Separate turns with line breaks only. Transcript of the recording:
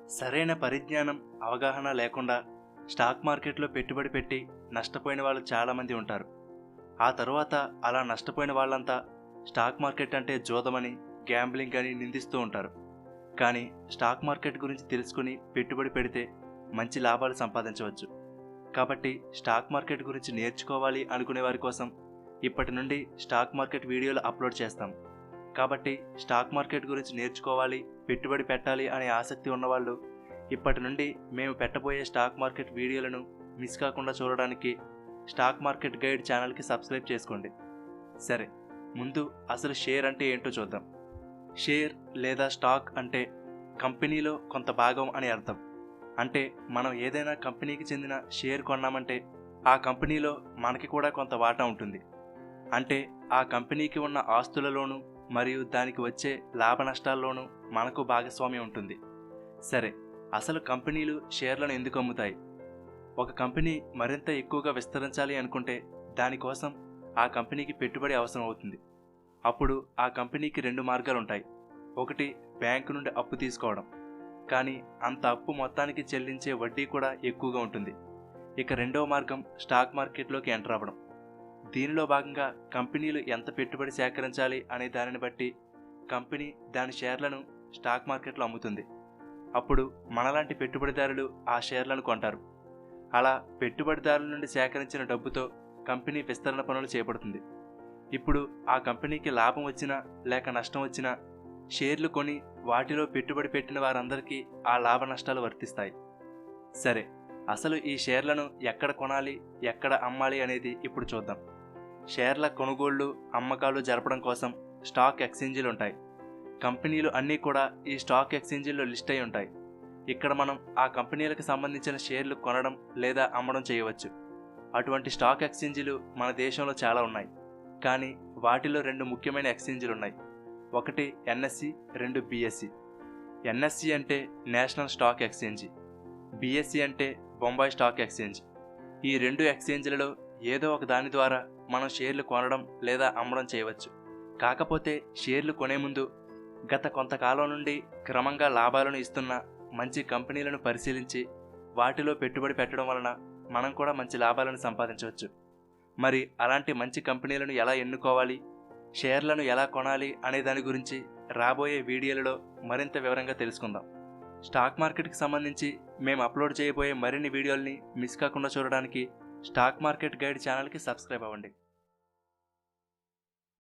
సరైన పరిజ్ఞానం, అవగాహన లేకుండా స్టాక్ మార్కెట్లో పెట్టుబడి పెట్టి నష్టపోయిన వాళ్ళు చాలామంది ఉంటారు. ఆ తరువాత అలా నష్టపోయిన వాళ్ళంతా స్టాక్ మార్కెట్ అంటే జూదమని, గ్యాంబ్లింగ్ అని నిందిస్తూ ఉంటారు. కానీ స్టాక్ మార్కెట్ గురించి తెలుసుకుని పెట్టుబడి పెడితే మంచి లాభాలు సంపాదించవచ్చు. కాబట్టి స్టాక్ మార్కెట్ గురించి నేర్చుకోవాలి అనుకునే వారి కోసం ఇప్పటి నుండి స్టాక్ మార్కెట్ వీడియోలు అప్లోడ్ చేస్తాం. కాబట్టి స్టాక్ మార్కెట్ గురించి నేర్చుకోవాలి, పెట్టుబడి పెట్టాలి అనే ఆసక్తి ఉన్నవాళ్ళు ఇప్పటి నుండి మేము పెట్టబోయే స్టాక్ మార్కెట్ వీడియోలను మిస్ కాకుండా చూడడానికి స్టాక్ మార్కెట్ గైడ్ ఛానల్కి సబ్స్క్రైబ్ చేసుకోండి. సరే, ముందు అసలు షేర్ అంటే ఏంటో చూద్దాం. షేర్ లేదా స్టాక్ అంటే కంపెనీలో కొంత భాగం అని అర్థం. అంటే మనం ఏదైనా కంపెనీకి చెందిన షేర్ కొన్నామంటే ఆ కంపెనీలో మనకి కూడా కొంత వాటా ఉంటుంది. అంటే ఆ కంపెనీకి ఉన్న ఆస్తులలోనూ మరియు దానికి వచ్చే లాభ నష్టాల్లోనూ మనకు భాగస్వామ్యం ఉంటుంది. సరే, అసలు కంపెనీలు షేర్లను ఎందుకు అమ్ముతాయి? ఒక కంపెనీ మరింత ఎక్కువగా విస్తరించాలి అనుకుంటే దానికోసం ఆ కంపెనీకి పెట్టుబడి అవసరం అవుతుంది. అప్పుడు ఆ కంపెనీకి రెండు మార్గాలు ఉంటాయి. ఒకటి, బ్యాంకు నుండి అప్పు తీసుకోవడం, కానీ అంత అప్పు మొత్తానికి చెల్లించే వడ్డీ కూడా ఎక్కువగా ఉంటుంది. ఇక రెండవ మార్గం స్టాక్ మార్కెట్లోకి ఎంటర్ అవ్వడం. దీనిలో భాగంగా కంపెనీలు ఎంత పెట్టుబడి సేకరించాలి అనే దానిని బట్టి కంపెనీ దాని షేర్లను స్టాక్ మార్కెట్లో అమ్ముతుంది. అప్పుడు మనలాంటి పెట్టుబడిదారులు ఆ షేర్లను కొంటారు. అలా పెట్టుబడిదారుల నుండి సేకరించిన డబ్బుతో కంపెనీ విస్తరణ పనులు చేపడుతుంది. ఇప్పుడు ఆ కంపెనీకి లాభం వచ్చినా లేక నష్టం వచ్చినా షేర్లు కొని వాటిలో పెట్టుబడి పెట్టిన వారందరికీ ఆ లాభ నష్టాలు వర్తిస్తాయి. సరే, అసలు ఈ షేర్లను ఎక్కడ కొనాలి, ఎక్కడ అమ్మాలి అనేది ఇప్పుడు చూద్దాం. షేర్ల కొనుగోళ్లు, అమ్మకాలు జరపడం కోసం స్టాక్ ఎక్స్చేంజీలు ఉంటాయి. కంపెనీలు అన్నీ కూడా ఈ స్టాక్ ఎక్స్చేంజీల్లో లిస్ట్ అయి ఉంటాయి. ఇక్కడ మనం ఆ కంపెనీలకు సంబంధించిన షేర్లు కొనడం లేదా అమ్మడం చేయవచ్చు. అటువంటి స్టాక్ ఎక్స్చేంజీలు మన దేశంలో చాలా ఉన్నాయి. కానీ వాటిలో రెండు ముఖ్యమైన ఎక్స్చేంజీలు ఉన్నాయి. ఒకటి ఎన్ఎస్సి, రెండు బిఎస్సి. ఎన్ఎస్సి అంటే నేషనల్ స్టాక్ ఎక్స్చేంజి, బిఎస్సి అంటే బొంబాయి స్టాక్ ఎక్స్చేంజ్. ఈ రెండు ఎక్స్చేంజీలలో ఏదో ఒక దాని ద్వారా మనం షేర్లు కొనడం లేదా అమ్మడం చేయవచ్చు. కాకపోతే షేర్లు కొనే ముందు గత కొంతకాలం నుండి క్రమంగా లాభాలను ఇస్తున్న మంచి కంపెనీలను పరిశీలించి వాటిలో పెట్టుబడి పెట్టడం వలన మనం కూడా మంచి లాభాలను సంపాదించవచ్చు. మరి అలాంటి మంచి కంపెనీలను ఎలా ఎన్నుకోవాలి, షేర్లను ఎలా కొనాలి అనే దాని గురించి రాబోయే వీడియోలలో మరింత వివరంగా తెలుసుకుందాం. స్టాక్ మార్కెట్కి సంబంధించి మేము అప్లోడ్ చేయబోయే మరిన్ని వీడియోల్ని మిస్ కాకుండా చూడడానికి స్టాక్ మార్కెట్ గైడ్ ఛానల్కి సబ్స్క్రైబ్ అవ్వండి.